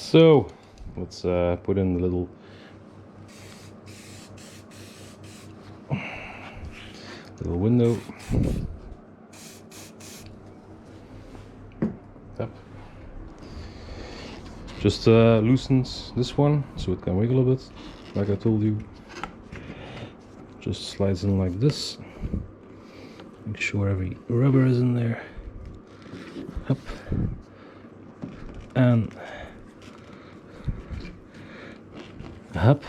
So let's put in the little window. Yep. Just loosens this one so it can wiggle a bit, like I told you. Just slides in like this. Make sure every rubber is in there. Up and up.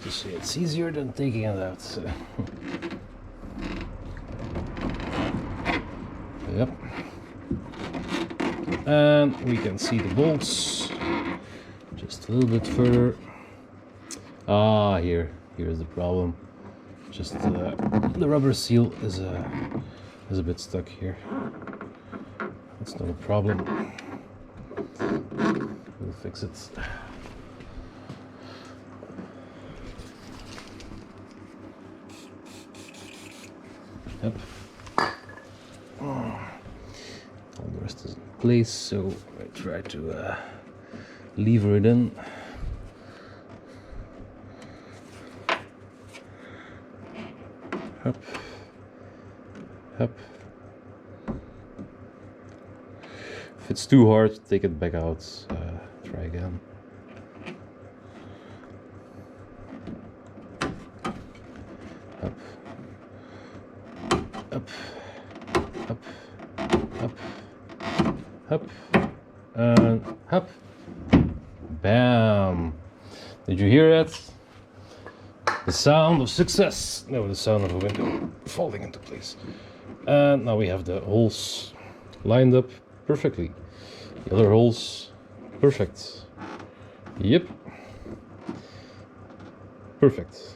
To say it's easier than taking it out. So. Yep. And we can see the bolts just a little bit further. Ah, here's the problem. Just the rubber seal is a bit stuck here. That's not a problem. We'll fix it. Yep. All the rest is in place, so I try to lever it in. Up, up. If it's too hard, take it back out. Try again. Up, up, up, up, up, and up. Bam! Did you hear that? The sound of success. No, the sound of a window falling into place. And now we have the holes lined up perfectly. The other holes, perfect. Yep. Perfect.